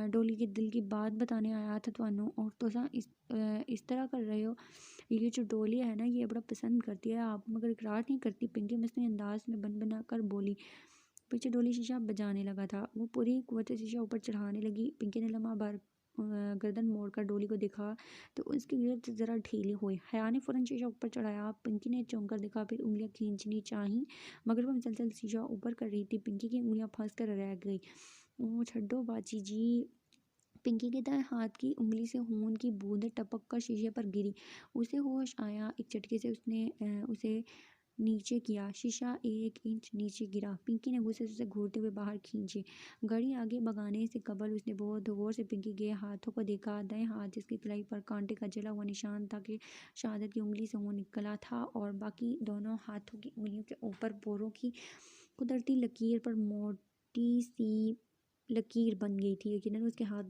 डोली के दिल की बात बताने आया था थानू, और तो इस तरह कर रहे हो। ये जो डोली है ना, ये बड़ा पसंद करती है आप, मगर इकरार नहीं करती। पिंकी मसनी अंदाज में बन बना कर बोली। पीछे डोली शीशा बजाने लगा था। वो पूरी कुव्वत से शीशा ऊपर चढ़ाने लगी। पिंकी ने लम्हा भर गर्दन मोड़कर डोली को देखा तो उसकी गिरफ्त जरा ढीली हुई। हया ने फौरन शीशा ऊपर चढ़ाया। पिंकी ने चौंक कर देखा, फिर उंगलियां खींचनी चाही, मगर वो मुसलसल शीशा ऊपर कर रही थी। पिंकी की उंगलियां फंस कर रह गई। ओ छड्डो बाजी जी। पिंकी के दाएं हाथ की उंगली से खून की बूंदें टपक कर शीशे पर गिरी। उसे होश आया। एक झटके से उसने उसे नीचे किया। शीशा 1 इंच नीचे गिरा। पिंकी ने गुस्से से उसे घूरते हुए बाहर खींचे। गाड़ी आगे भगाने से कबल उसने बहुत गौर से पिंकी के हाथों को देखा। दाएं हाथ जिसकी कलाई पर कांटे का जला हुआ निशान था कि शहादत की उंगली से खून निकला था, और बाकी दोनों हाथों की उंगलियों के ऊपर बोरों की कुदरती लकीर पर मोटी सी लकीर बन गई थी। यकीनन उसके हाथ